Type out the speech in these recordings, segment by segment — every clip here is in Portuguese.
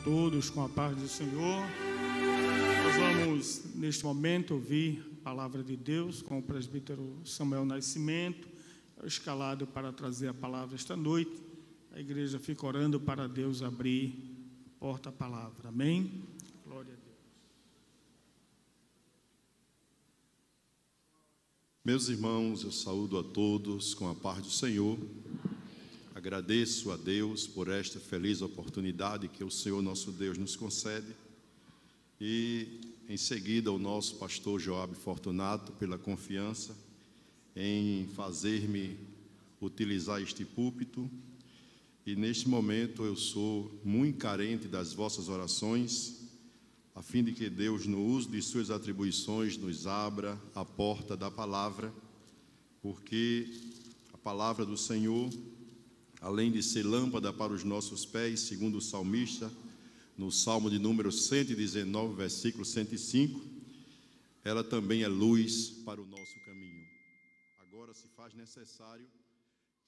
todos com a paz do Senhor. Nós vamos, neste momento, ouvir a palavra de Deus com o presbítero Samuel Nascimento, escalado para trazer a palavra esta noite. A igreja fica orando para Deus abrir a porta à palavra. Amém? Glória a Deus. Meus irmãos, eu saúdo a todos com a paz do Senhor. Agradeço a Deus por esta feliz oportunidade que o Senhor nosso Deus nos concede. E em seguida o nosso pastor Joabe Fortunato pela confiança em fazer-me utilizar este púlpito. E neste momento eu sou muito carente das vossas orações, a fim de que Deus, no uso de suas atribuições, nos abra a porta da palavra, porque a palavra do Senhor, além de ser lâmpada para os nossos pés, segundo o salmista, no Salmo de número 119, versículo 105, ela também é luz para o nosso caminho. Agora se faz necessário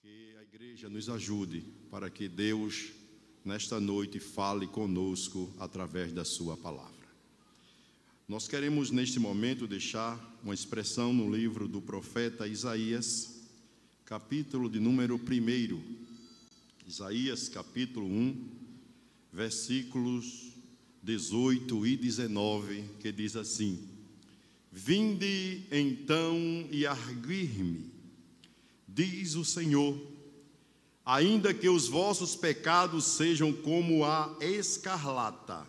que a igreja nos ajude para que Deus, nesta noite, fale conosco através da sua palavra. Nós queremos, neste momento, deixar uma expressão no livro do profeta Isaías, capítulo de número 1. Isaías, capítulo 1, versículos 18 e 19, que diz assim: Vinde então e arguir-me, diz o Senhor, ainda que os vossos pecados sejam como a escarlata,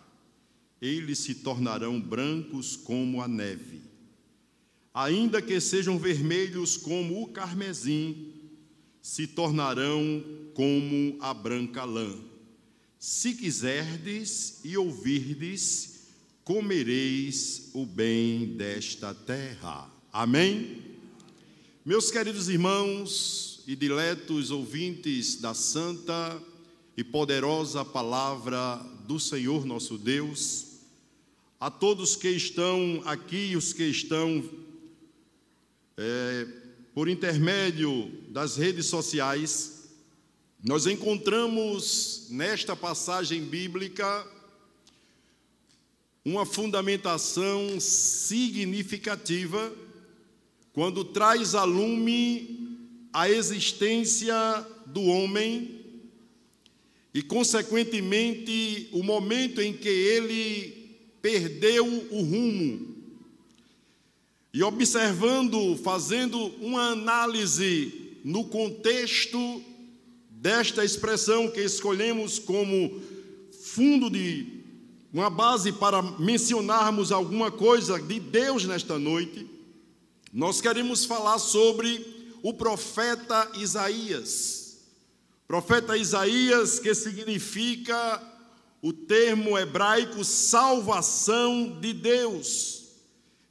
eles se tornarão brancos como a neve. Ainda que sejam vermelhos como o carmesim, se tornarão como a branca lã. Se quiserdes e ouvirdes, comereis o bem desta terra. Amém? Meus queridos irmãos e diletos ouvintes da santa e poderosa palavra do Senhor nosso Deus, a todos que estão aqui e os que estão por intermédio das redes sociais, nós encontramos nesta passagem bíblica uma fundamentação significativa quando traz a lume a existência do homem e, consequentemente, o momento em que ele perdeu o rumo. E observando, fazendo uma análise no contexto desta expressão que escolhemos como fundo de uma base para mencionarmos alguma coisa de Deus nesta noite, nós queremos falar sobre o profeta Isaías. Profeta Isaías, que significa o termo hebraico salvação de Deus.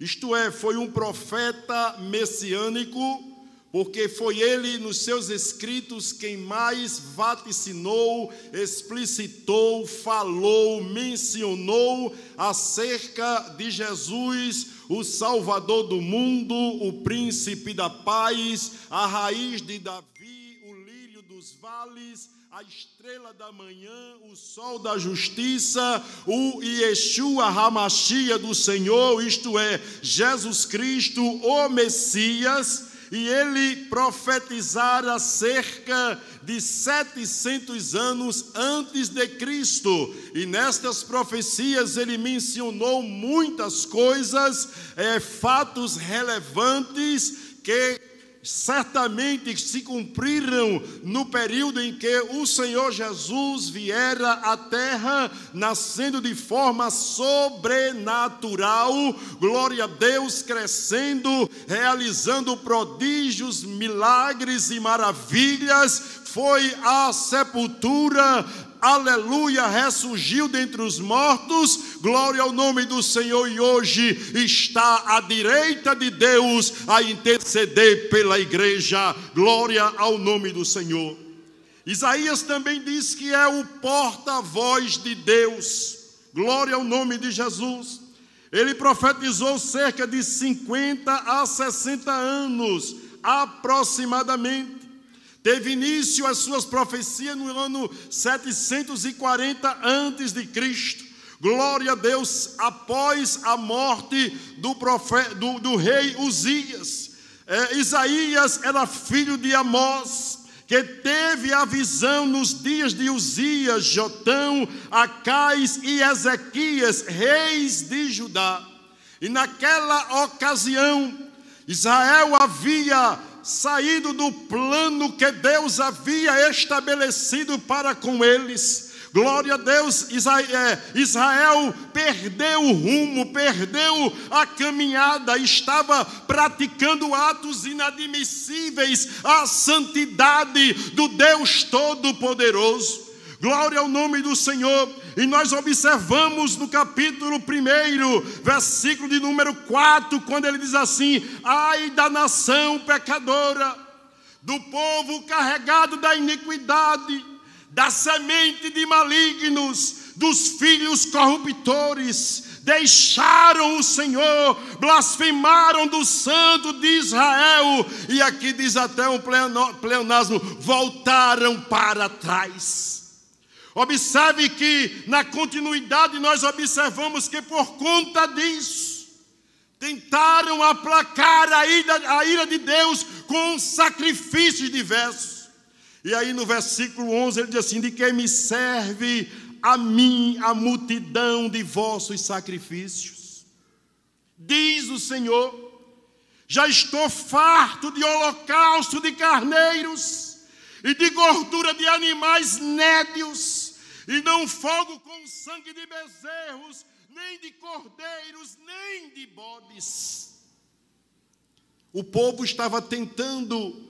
Isto é, foi um profeta messiânico, porque foi ele, nos seus escritos, quem mais vaticinou, explicitou, falou, mencionou acerca de Jesus, o Salvador do mundo, o príncipe da paz, a raiz de Davi, o lírio dos vales, a estrela da manhã, o sol da justiça, o Yeshua HaMashiach do Senhor, isto é, Jesus Cristo, o Messias. E ele profetizara cerca de 700 anos antes de Cristo. E nestas profecias ele mencionou muitas coisas, fatos relevantes que certamente se cumpriram no período em que o Senhor Jesus viera à terra, nascendo de forma sobrenatural, glória a Deus, crescendo, realizando prodígios, milagres e maravilhas, foi à sepultura, aleluia, ressurgiu dentre os mortos, glória ao nome do Senhor, e hoje está à direita de Deus a interceder pela igreja, glória ao nome do Senhor. Isaías também diz que é o porta-voz de Deus, glória ao nome de Jesus. Ele profetizou cerca de 50 a 60 anos, aproximadamente. Teve início as suas profecias no ano 740 a.C. Glória a Deus, após a morte do rei Uzias. Isaías era filho de Amós, que teve a visão nos dias de Uzias, Jotão, Acais e Ezequias, reis de Judá. E naquela ocasião, Israel havia saído do plano que Deus havia estabelecido para com eles. Glória a Deus, Israel perdeu o rumo, perdeu a caminhada, estava praticando atos inadmissíveis à santidade do Deus Todo-Poderoso. Glória ao nome do Senhor. E nós observamos no capítulo 1, versículo de número 4, quando ele diz assim: ai da nação pecadora, do povo carregado da iniquidade, da semente de malignos, dos filhos corruptores, deixaram o Senhor, blasfemaram do Santo de Israel. E aqui diz até um pleonasmo: voltaram para trás. Observe que na continuidade nós observamos que por conta disso tentaram aplacar a ira de Deus com sacrifícios diversos. E aí no versículo 11 ele diz assim: de que me serve a mim a multidão de vossos sacrifícios? Diz o Senhor: já estou farto de holocausto de carneiros e de gordura de animais nédios, e não folgo com sangue de bezerros, nem de cordeiros, nem de bodes. O povo estava tentando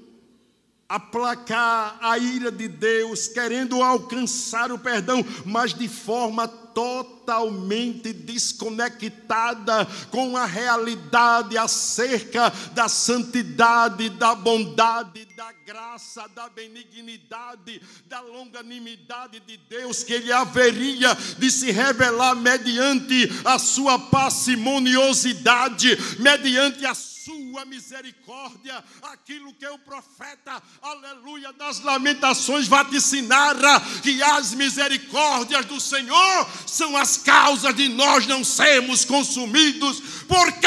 aplacar a ira de Deus, querendo alcançar o perdão, mas de forma totalmente desconectada com a realidade acerca da santidade, da bondade, da graça, da benignidade, da longanimidade de Deus, que Ele haveria de se revelar mediante a sua parcimoniosidade, mediante a sua misericórdia, aquilo que o profeta, aleluia, das Lamentações vaticinara, que as misericórdias do Senhor são as causas de nós não sermos consumidos, porque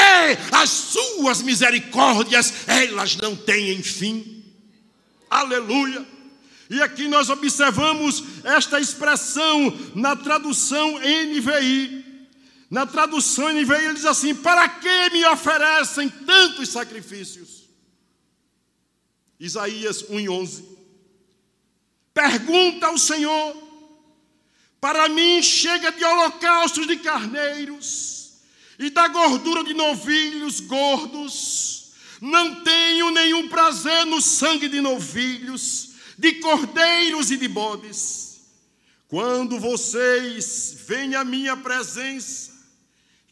as suas misericórdias, elas não têm fim. Aleluia. E aqui nós observamos esta expressão na tradução NVI. Na tradução NVI ele diz assim: para que me oferecem tantos sacrifícios? Isaías 1:11. Pergunta ao Senhor: para mim chega de holocaustos de carneiros e da gordura de novilhos gordos. Não tenho nenhum prazer no sangue de novilhos, de cordeiros e de bodes. Quando vocês vêm à minha presença,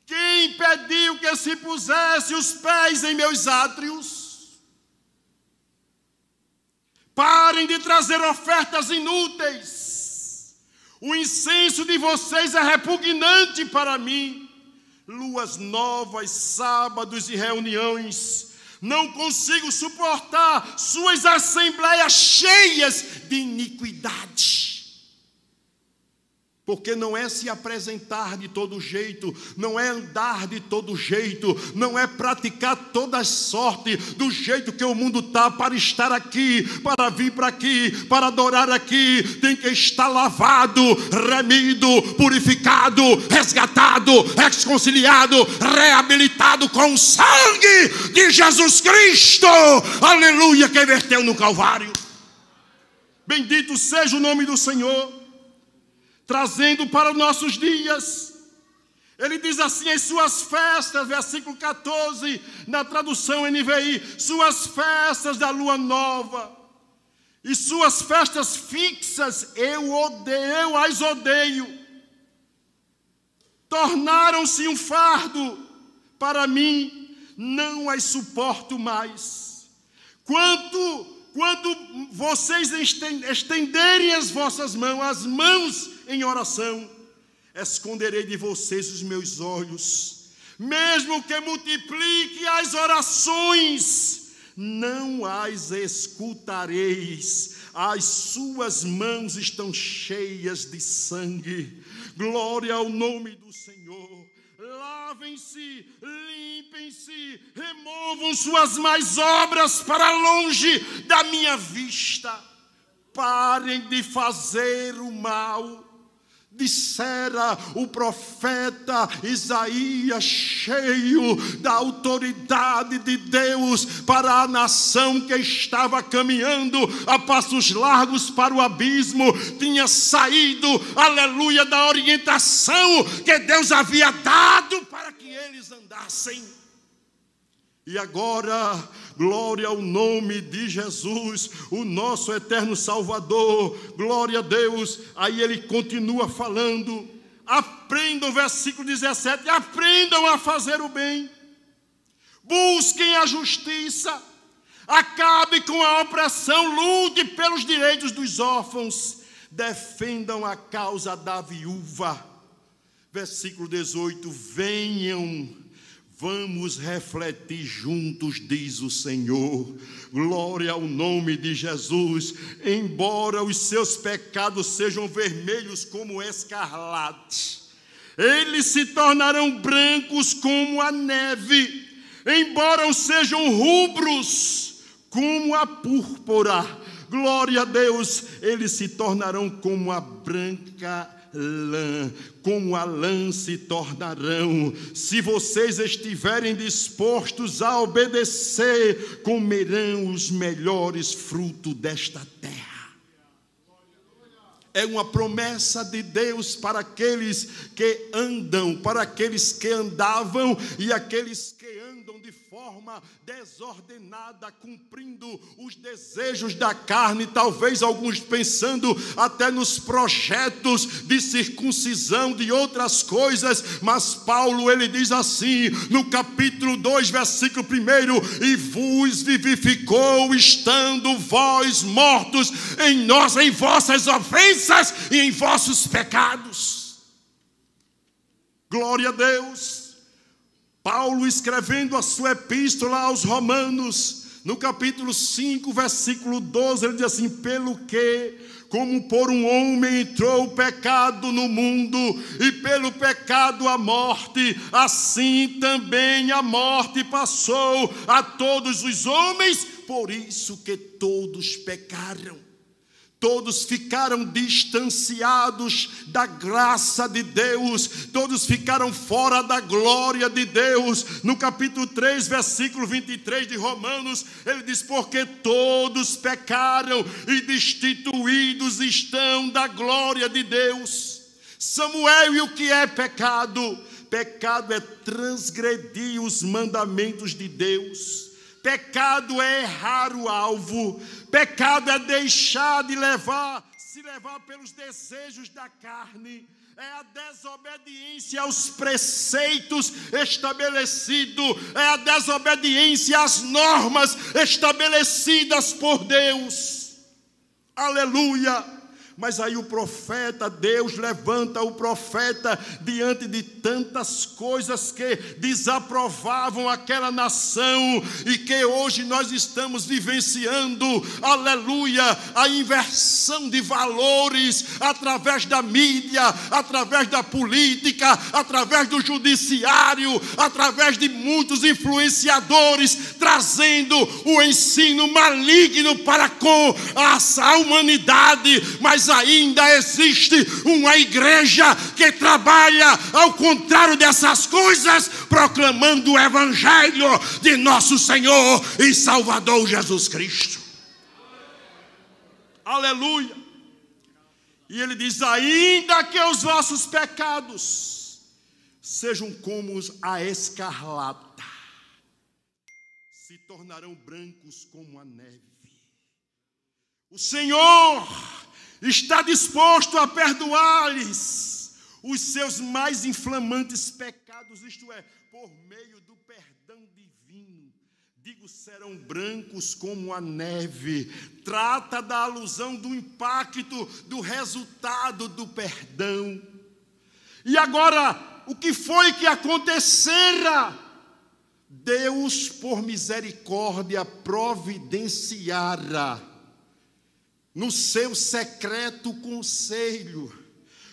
quem impediu que se pusesse os pés em meus átrios? Parem de trazer ofertas inúteis. O incenso de vocês é repugnante para mim. Luas novas, sábados e reuniões. Não consigo suportar suas assembleias cheias de iniquidade. Porque não é se apresentar de todo jeito, não é andar de todo jeito, não é praticar toda sorte do jeito que o mundo está para estar aqui, para vir para aqui, para adorar aqui. Tem que estar lavado, remido, purificado, resgatado, reconciliado, reabilitado com o sangue de Jesus Cristo, aleluia, que verteu no Calvário. Bendito seja o nome do Senhor. Trazendo para os nossos dias, ele diz assim: em suas festas, versículo 14, na tradução NVI, suas festas da lua nova e suas festas fixas, eu as odeio. Tornaram-se um fardo para mim, não as suporto mais. Quando vocês estenderem as vossas mãos, as mãos em oração, esconderei de vocês os meus olhos. Mesmo que multiplique as orações, não as escutareis. As suas mãos estão cheias de sangue. Glória ao nome do Senhor. Lavem-se, limpem-se, removam suas más obras para longe da minha vista. Parem de fazer o mal. Dissera o profeta Isaías, cheio da autoridade de Deus, para a nação que estava caminhando a passos largos para o abismo, tinha saído, aleluia, da orientação que Deus havia dado para que eles andassem. E agora, glória ao nome de Jesus, o nosso eterno Salvador, glória a Deus. Aí ele continua falando, aprendam, versículo 17, aprendam a fazer o bem, busquem a justiça, acabe com a opressão, lute pelos direitos dos órfãos, defendam a causa da viúva. Versículo 18, venham, vamos refletir juntos, diz o Senhor. Glória ao nome de Jesus. Embora os seus pecados sejam vermelhos como escarlate, eles se tornarão brancos como a neve. Embora sejam rubros como a púrpura, glória a Deus, eles se tornarão como a branca lã, como a lã se tornarão. Se vocês estiverem dispostos a obedecer, comerão os melhores frutos desta terra. É uma promessa de Deus para aqueles que andam, para aqueles que andavam e aqueles que andam de forma desordenada, cumprindo os desejos da carne, talvez alguns pensando até nos projetos de circuncisão, de outras coisas, mas Paulo, ele diz assim, no capítulo 2, versículo 1, e vos vivificou, estando vós mortos em vossas ofensas e em vossos pecados. Glória a Deus. Paulo, escrevendo a sua epístola aos Romanos, no capítulo 5, versículo 12, ele diz assim, pelo que, como por um homem entrou o pecado no mundo, e pelo pecado a morte, assim também a morte passou a todos os homens, por isso que todos pecaram. Todos ficaram distanciados da graça de Deus, todos ficaram fora da glória de Deus. No capítulo 3, versículo 23 de Romanos, ele diz, porque todos pecaram e destituídos estão da glória de Deus. Samuel, e o que é pecado? Pecado é transgredir os mandamentos de Deus. Pecado é errar o alvo. Pecado é deixar de se levar pelos desejos da carne. É a desobediência aos preceitos estabelecidos. É a desobediência às normas estabelecidas por Deus. Aleluia! Mas aí o profeta, Deus levanta o profeta diante de tantas coisas que desaprovavam aquela nação e que hoje nós estamos vivenciando, aleluia, a inversão de valores através da mídia, através da política, através do judiciário, através de muitos influenciadores, trazendo o ensino maligno para com a humanidade, mas ainda existe uma igreja que trabalha ao contrário dessas coisas, proclamando o evangelho de nosso Senhor e Salvador Jesus Cristo. Aleluia! E ele diz, ainda que os vossos pecados sejam como a escarlata, se tornarão brancos como a neve. O Senhor está disposto a perdoar-lhes os seus mais inflamantes pecados, isto é, por meio do perdão divino. Digo, serão brancos como a neve. Trata da alusão do impacto, do resultado do perdão. E agora, o que foi que acontecera Deus, por misericórdia, providenciara no seu secreto conselho.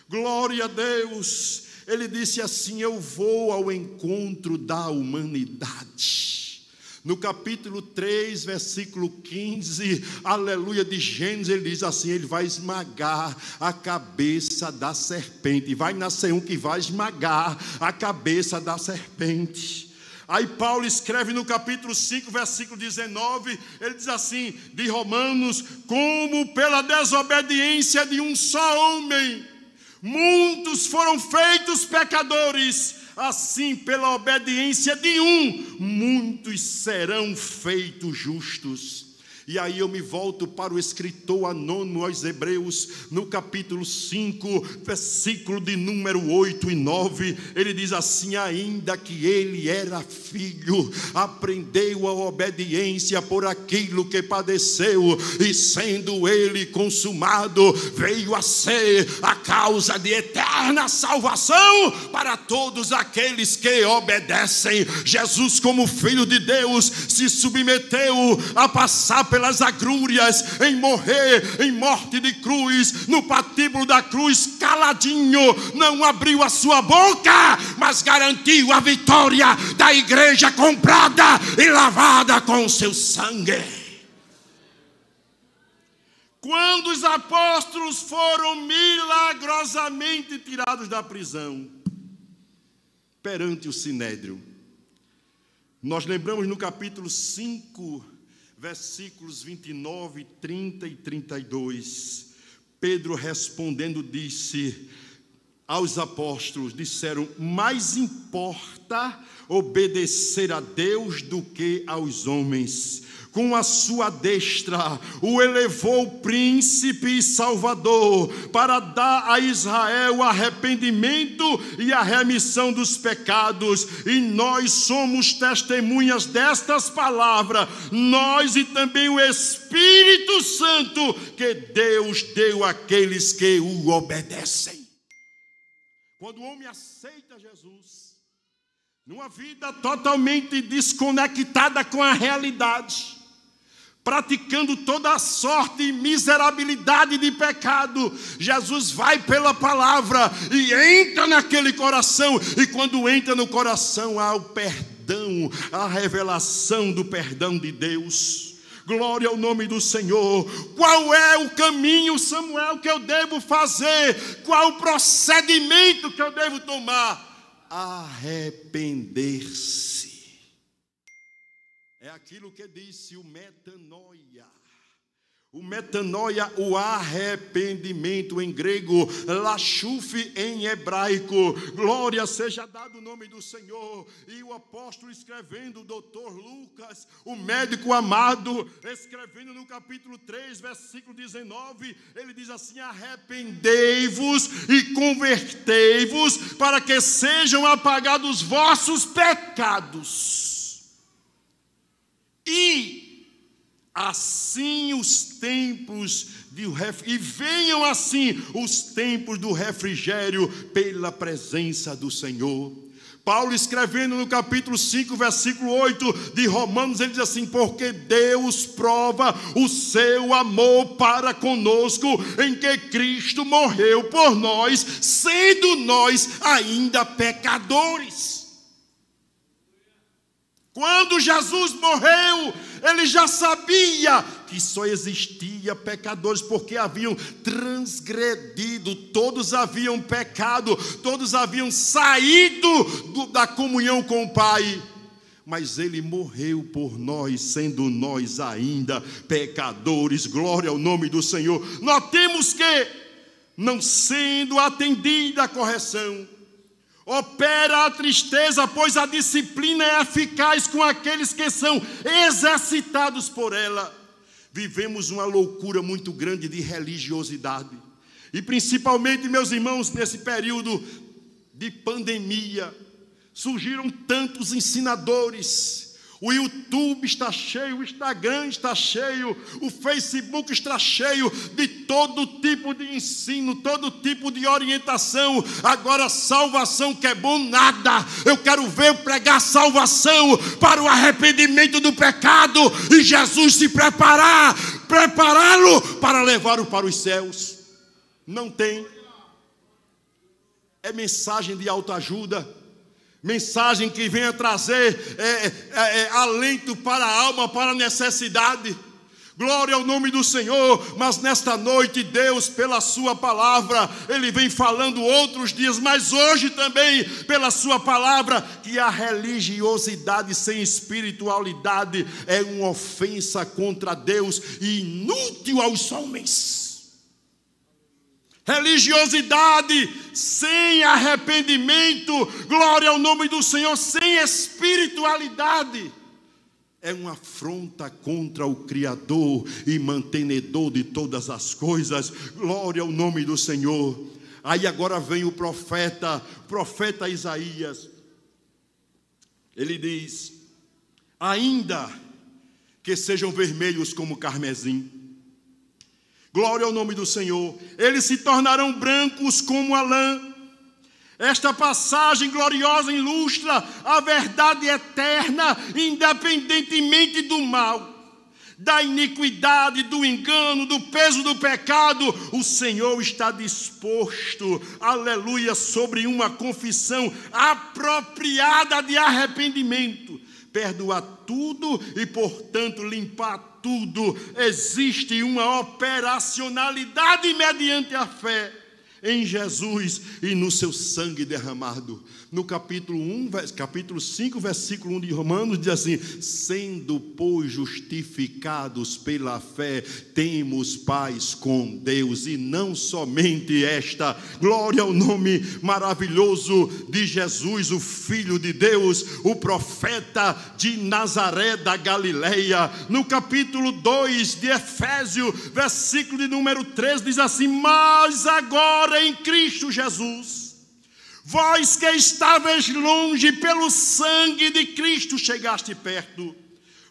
Glória a Deus. Ele disse assim: eu vou ao encontro da humanidade. No capítulo 3, versículo 15, aleluia, de Gênesis, ele diz assim: ele vai esmagar a cabeça da serpente. Vai nascer um que vai esmagar a cabeça da serpente. Aí Paulo escreve no capítulo 5, versículo 19, ele diz assim, de Romanos: como pela desobediência de um só homem, muitos foram feitos pecadores, assim pela obediência de um, muitos serão feitos justos. E aí eu me volto para o escritor anônimo aos Hebreus, no capítulo 5, versículo de número 8 e 9, ele diz assim: ainda que ele era filho, aprendeu a obediência por aquilo que padeceu, e sendo ele consumado, veio a ser a causa de eterna salvação para todos aqueles que obedecem. Jesus, como Filho de Deus, se submeteu a passar pelas agrúrias, em morrer em morte de cruz, no patíbulo da cruz, caladinho, não abriu a sua boca, mas garantiu a vitória da igreja comprada e lavada com seu sangue. Quando os apóstolos foram milagrosamente tirados da prisão perante o Sinédrio, nós lembramos no capítulo 5, versículos 29, 30 e 32, Pedro respondendo disse aos apóstolos, disseram: mais importa obedecer a Deus do que aos homens. Com a sua destra o elevou príncipe e salvador, para dar a Israel arrependimento e a remissão dos pecados. E nós somos testemunhas destas palavras, nós e também o Espírito Santo que Deus deu àqueles que o obedecem. Quando o homem aceita Jesus, numa vida totalmente desconectada com a realidade, praticando toda a sorte e miserabilidade de pecado, Jesus vai pela palavra e entra naquele coração, e quando entra no coração há o perdão, a revelação do perdão de Deus. Glória ao nome do Senhor. Qual é o caminho, Samuel, que eu devo fazer? Qual o procedimento que eu devo tomar? Arrepender-se. É aquilo que disse o metanoia. O metanoia, o arrependimento em grego, lachuf em hebraico. Glória seja dado o nome do Senhor. E o apóstolo escrevendo, o doutor Lucas, o médico amado, escrevendo no capítulo 3, versículo 19, ele diz assim: arrependei-vos e convertei-vos, para que sejam apagados vossos pecados. E assim os tempos e venham assim os tempos do refrigério pela presença do Senhor. Paulo escrevendo no capítulo 5, versículo 8 de Romanos, ele diz assim: porque Deus prova o seu amor para conosco, em que Cristo morreu por nós, sendo nós ainda pecadores. Quando Jesus morreu, ele já sabia que só existia pecadores, porque haviam transgredido, todos haviam pecado, todos haviam saído da comunhão com o Pai. Mas ele morreu por nós, sendo nós ainda pecadores. Glória ao nome do Senhor. Notemos que, não sendo atendida a correção, opera a tristeza, pois a disciplina é eficaz com aqueles que são exercitados por ela. Vivemos uma loucura muito grande de religiosidade. E principalmente, meus irmãos, nesse período de pandemia, surgiram tantos ensinadores. O YouTube está cheio, o Instagram está cheio, o Facebook está cheio de todo tipo de ensino, todo tipo de orientação. Agora, salvação que é bom, nada. Eu quero ver pregar salvação para o arrependimento do pecado e Jesus se prepará-lo para levá-lo para os céus. Não tem. É mensagem de autoajuda. Mensagem que venha trazer alento para a alma, para a necessidade. Glória ao nome do Senhor. Mas nesta noite, Deus, pela sua palavra, Ele vem falando outros dias, mas hoje também, pela sua palavra, que a religiosidade sem espiritualidade é uma ofensa contra Deus e inútil aos homens. Religiosidade sem arrependimento, glória ao nome do Senhor, sem espiritualidade, é uma afronta contra o Criador e mantenedor de todas as coisas. Glória ao nome do Senhor. Aí agora vem o profeta Isaías. Ele diz: ainda que sejam vermelhos como carmesim, glória ao nome do Senhor, eles se tornarão brancos como a lã. Esta passagem gloriosa ilustra a verdade eterna, independentemente do mal, da iniquidade, do engano, do peso do pecado. O Senhor está disposto, aleluia, sobre uma confissão apropriada de arrependimento, perdoar tudo e, portanto, limpar tudo. Existe uma operacionalidade mediante a fé em Jesus e no seu sangue derramado. No capítulo 5, versículo 1 de Romanos, diz assim: sendo, pois, justificados pela fé, temos paz com Deus, e não somente esta. Glória ao nome maravilhoso de Jesus, o Filho de Deus, o profeta de Nazaré da Galileia. No capítulo 2 de Efésios, versículo de número 13, diz assim: mas agora em Cristo Jesus, vós que estáveis longe, pelo sangue de Cristo chegaste perto,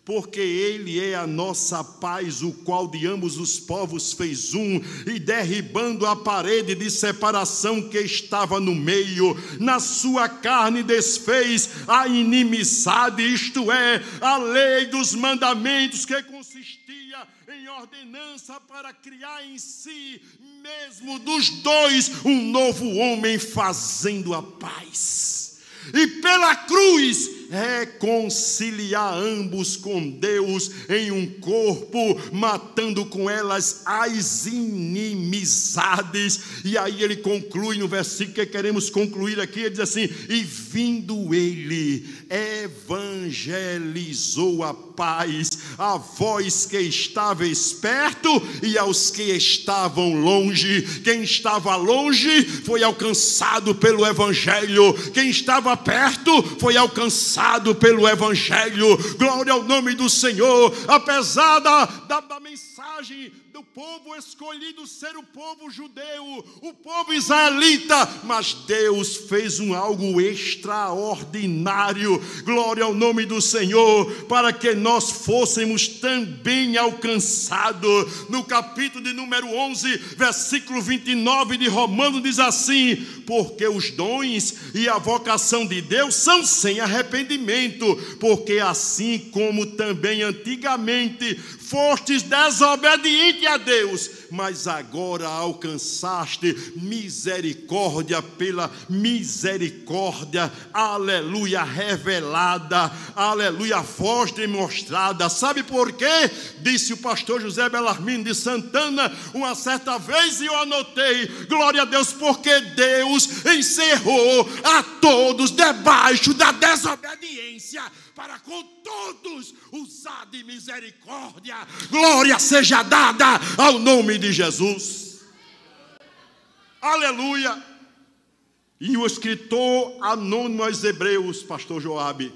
porque Ele é a nossa paz, o qual de ambos os povos fez um, e derribando a parede de separação que estava no meio, na sua carne desfez a inimizade, isto é, a lei dos mandamentos, que consistia em ordenança, para criar em si mesmo dos dois um novo homem, fazendo a paz, e pela cruz reconciliar ambos com Deus em um corpo, matando com elas as inimizades. E aí ele conclui no versículo que queremos concluir aqui, ele diz assim: e vindo ele, evangelizou a paz a vós que estáveis perto e aos que estavam longe. Quem estava longe foi alcançado pelo evangelho, quem estava perto foi alcançado pelo evangelho. Glória ao nome do Senhor. Apesar da mensagem do povo escolhido ser o povo judeu, o povo israelita, mas Deus fez algo extraordinário, glória ao nome do Senhor, para que nós fôssemos também alcançados. No capítulo de número 11, versículo 29 de Romanos, diz assim: porque os dons e a vocação de Deus são sem arrependimento, porque assim como também antigamente fostes desobedientes a Deus, mas agora alcançaste misericórdia pela misericórdia, aleluia, revelada, aleluia, voz demonstrada. Sabe por quê? Disse o pastor José Belarmino de Santana uma certa vez, e eu anotei: glória a Deus, porque Deus encerrou a todos debaixo da desobediência, para com todos usar de misericórdia. Glória seja dada ao nome de Jesus. Aleluia. E o escritor anônimo aos Hebreus, pastor Joabe,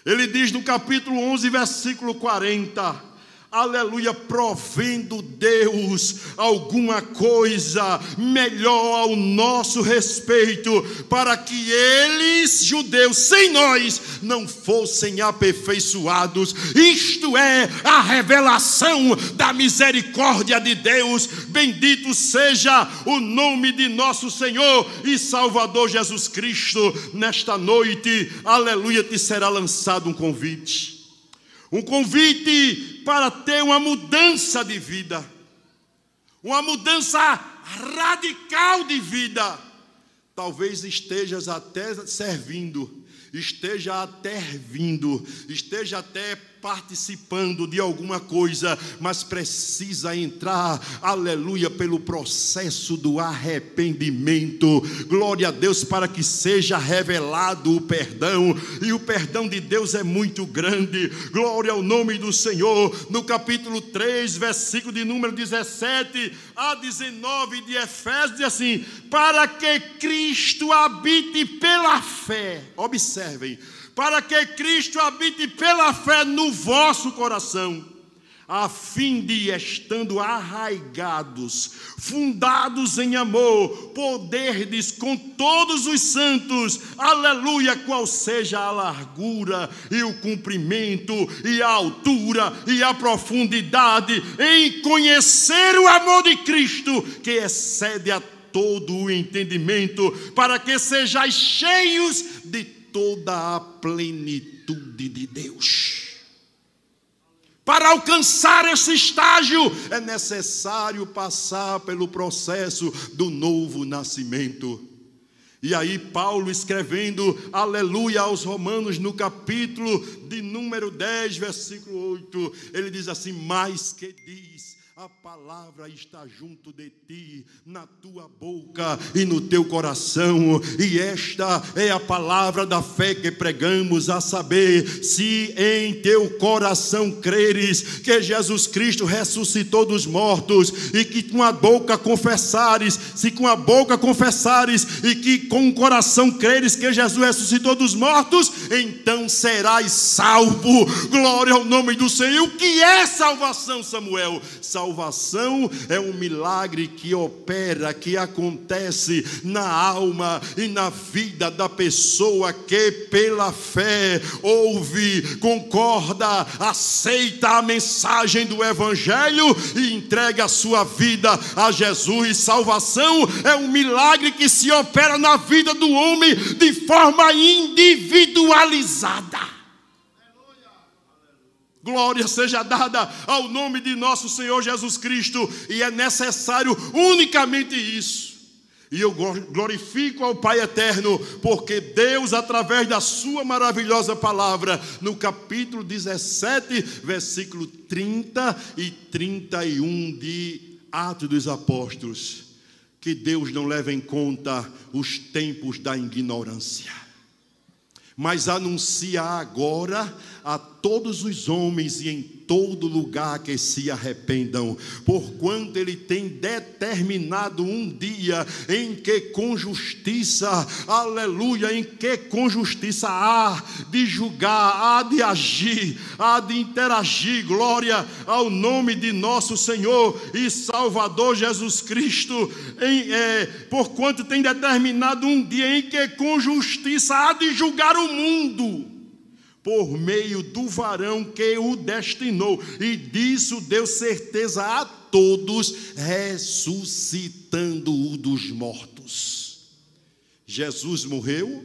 ele diz no capítulo 11, versículo 40: aleluia, provendo Deus alguma coisa melhor ao nosso respeito, para que eles, judeus, sem nós, não fossem aperfeiçoados. Isto é a revelação da misericórdia de Deus. Bendito seja o nome de nosso Senhor e Salvador Jesus Cristo. Nesta noite, aleluia, te será lançado um convite. Um convite para ter uma mudança de vida, uma mudança radical de vida. Talvez estejas até servindo, esteja até vindo, esteja até participando de alguma coisa, mas precisa entrar, aleluia, pelo processo do arrependimento. Glória a Deus, para que seja revelado o perdão, e o perdão de Deus é muito grande. Glória ao nome do Senhor. No capítulo 3, versículo de número 17 a 19 de Efésios, diz assim: para que Cristo habite pela fé, observem, para que Cristo habite pela fé no vosso coração, a fim de, estando arraigados, fundados em amor, poderdes com todos os santos, aleluia, qual seja a largura e o comprimento e a altura e a profundidade, em conhecer o amor de Cristo, que excede a todo o entendimento, para que sejais cheios de toda a plenitude de Deus. Para alcançar esse estágio, é necessário passar pelo processo do novo nascimento. E aí Paulo, escrevendo, aleluia, aos Romanos, no capítulo de número 10, versículo 8, ele diz assim: mais que diz, a palavra está junto de ti, na tua boca e no teu coração. E esta é a palavra da fé que pregamos, a saber, se em teu coração creres que Jesus Cristo ressuscitou dos mortos, e que com a boca confessares, se com a boca confessares e que com o coração creres que Jesus ressuscitou dos mortos, então serás salvo. Glória ao nome do Senhor. O que é salvação, Samuel? Salvação é um milagre que opera, que acontece na alma e na vida da pessoa que pela fé ouve, concorda, aceita a mensagem do Evangelho e entrega a sua vida a Jesus. Salvação é um milagre que se opera na vida do homem de forma individualizada. Glória seja dada ao nome de nosso Senhor Jesus Cristo. E é necessário unicamente isso. E eu glorifico ao Pai eterno, porque Deus, através da sua maravilhosa palavra, no capítulo 17, versículo 30 e 31 de Atos dos Apóstolos, que Deus não leva em conta os tempos da ignorância, mas anuncia agora a todos os homens e em todo lugar que se arrependam, porquanto ele tem determinado um dia em que com justiça, aleluia, em que com justiça há de julgar, há de agir, há de interagir. Glória ao nome de nosso Senhor e Salvador Jesus Cristo, porquanto tem determinado um dia em que com justiça há de julgar o mundo, por meio do varão que o destinou, e disso deu certeza a todos, ressuscitando-o dos mortos. Jesus morreu,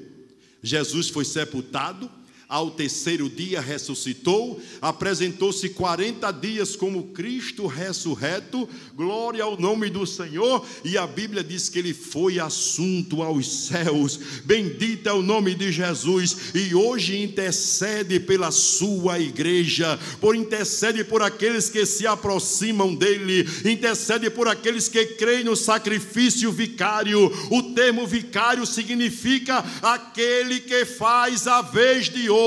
Jesus foi sepultado, ao terceiro dia ressuscitou, apresentou-se 40 dias como Cristo ressurreto, glória ao nome do Senhor, e a Bíblia diz que ele foi assunto aos céus. Bendito é o nome de Jesus, e hoje intercede pela sua igreja, intercede por aqueles que se aproximam dele, intercede por aqueles que creem no sacrifício vicário. O termo vicário significa aquele que faz a vez de outrem.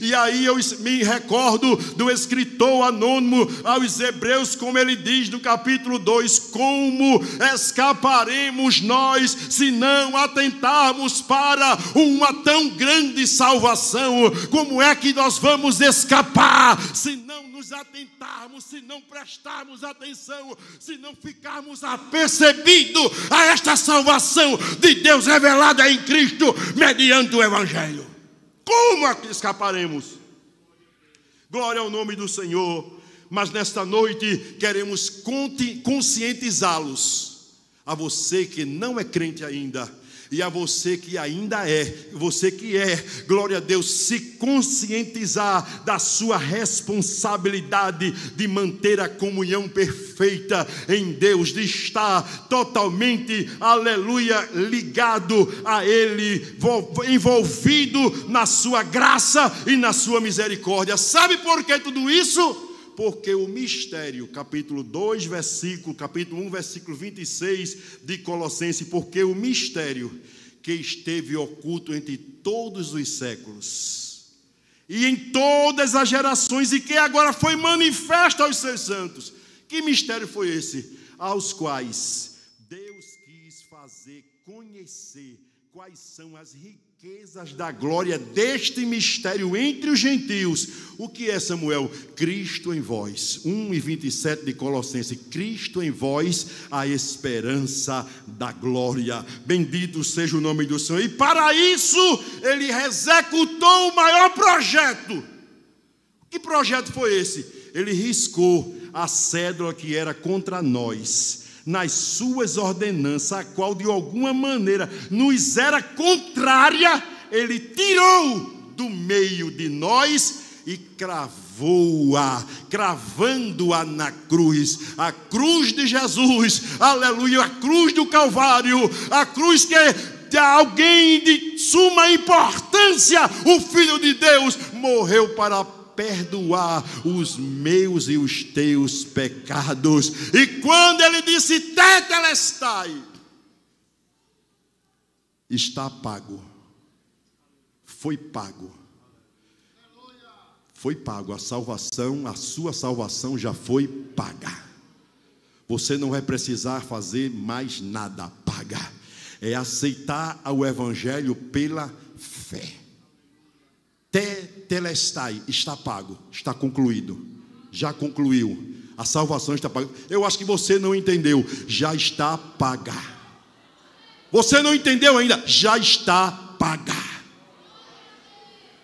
E aí eu me recordo do escritor anônimo aos Hebreus, como ele diz no capítulo 2: como escaparemos nós se não atentarmos para uma tão grande salvação? Como é que nós vamos escapar se não nos atentarmos, se não prestarmos atenção, se não ficarmos apercebidos a esta salvação de Deus revelada em Cristo, mediante o Evangelho. Como escaparemos? Glória ao nome do Senhor. Mas nesta noite queremos conscientizá-los, a você que não é crente ainda, e a você que ainda é, você que é, glória a Deus, se conscientizar da sua responsabilidade de manter a comunhão perfeita em Deus, de estar totalmente, aleluia, ligado a Ele, envolvido na sua graça e na sua misericórdia. Sabe por que tudo isso? Porque o mistério, capítulo 2, capítulo 1, versículo 26 de Colossenses, porque o mistério que esteve oculto entre todos os séculos e em todas as gerações e que agora foi manifesto aos seus santos. Que mistério foi esse? Aos quais Deus quis fazer conhecer quais são as riquezas da glória deste mistério entre os gentios. O que é, Samuel? Cristo em vós. 1:27 de Colossenses. Cristo em vós, a esperança da glória. Bendito seja o nome do Senhor. E para isso, Ele executou o maior projeto. Que projeto foi esse? Ele riscou a cédula que era contra nós, nas suas ordenanças, a qual de alguma maneira nos era contrária, Ele tirou do meio de nós e cravando-a na cruz, a cruz de Jesus, aleluia, a cruz do Calvário, a cruz que de alguém de suma importância, o Filho de Deus, morreu para perdoar os meus e os teus pecados. E quando Ele disse tetelestai, está pago, foi pago, a salvação, a sua salvação já foi paga. Você não vai precisar fazer mais nada, paga. É aceitar o Evangelho pela fé. Tetelestai, está pago, está concluído, já concluiu, a salvação está paga. Eu acho que você não entendeu, já está paga. Você não entendeu ainda, já está paga.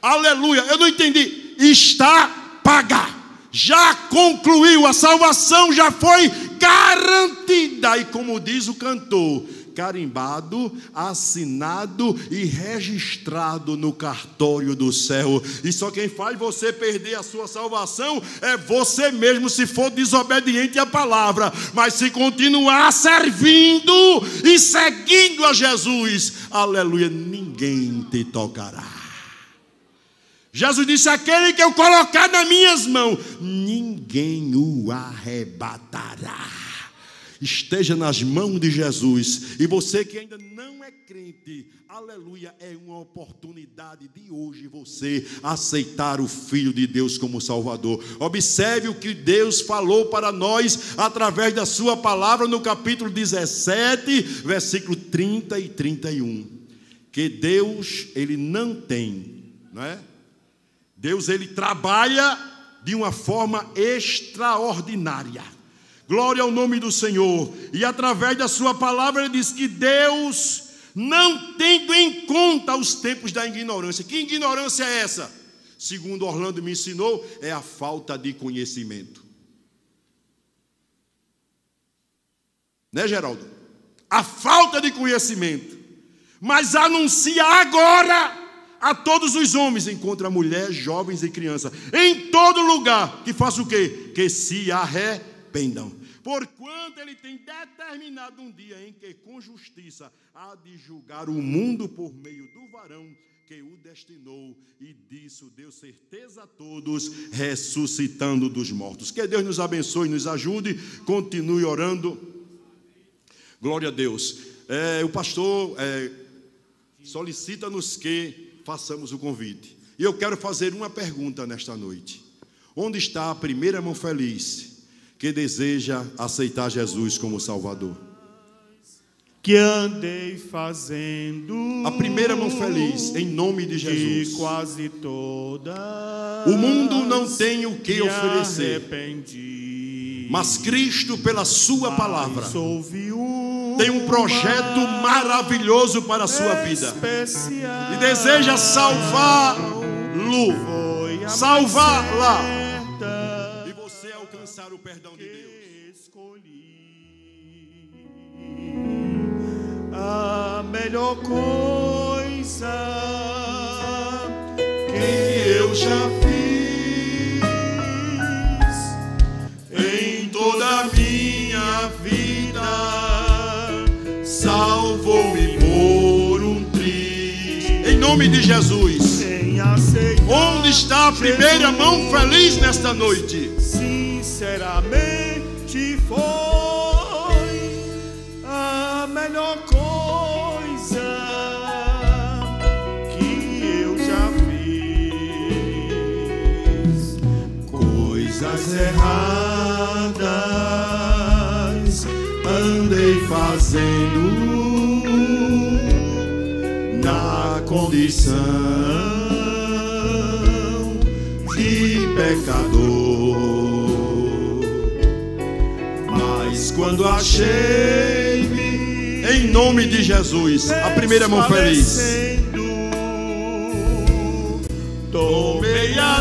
Aleluia, eu não entendi, está paga, já concluiu, a salvação já foi garantida. E como diz o cantor, carimbado, assinado e registrado no cartório do céu. E só quem faz você perder a sua salvação é você mesmo, se for desobediente à palavra. Mas se continuar servindo e seguindo a Jesus, aleluia, ninguém te tocará. Jesus disse: aquele que eu colocar nas minhas mãos, ninguém o arrebatará. Esteja nas mãos de Jesus. E você que ainda não é crente, aleluia, é uma oportunidade de hoje você aceitar o Filho de Deus como Salvador. Observe o que Deus falou para nós através da sua palavra no capítulo 17, versículo 30 e 31. Que Deus, Ele não tem, não é? Deus, Ele trabalha de uma forma extraordinária. Glória ao nome do Senhor. E através da sua palavra Ele diz que Deus, não tendo em conta os tempos da ignorância. Que ignorância é essa? Segundo Orlando me ensinou, é a falta de conhecimento. Né, Geraldo? A falta de conhecimento. Mas anuncia agora a todos os homens, encontra mulheres, jovens e crianças, em todo lugar, que faça o quê? Que se arrependam. Porquanto Ele tem determinado um dia em que com justiça há de julgar o mundo por meio do varão que o destinou, e disso deu certeza a todos, ressuscitando dos mortos. Que Deus nos abençoe, nos ajude, continue orando. Glória a Deus. O pastor solicita-nos que façamos o convite. E eu quero fazer uma pergunta nesta noite. Onde está a primeira mão feliz que deseja aceitar Jesus como Salvador? que andei fazendo. A primeira mão feliz, em nome de Jesus. E quase todas o mundo não tem o que oferecer, arrependi, mas Cristo, pela sua palavra, tem um projeto maravilhoso para a sua vida e deseja salvá-lo, salvá-la, e você alcançar o perdão de Deus. A melhor coisa que eu já fiz em toda a minha vida, salvou-me por um triz. Em nome de Jesus. Onde está a primeira mão feliz nesta noite? Sinceramente foi a melhor coisa que eu já fiz. Coisas erradas andei fazendo na condição de pecador, mas quando achei-me em nome de Jesus, a primeira mão feliz, tomei a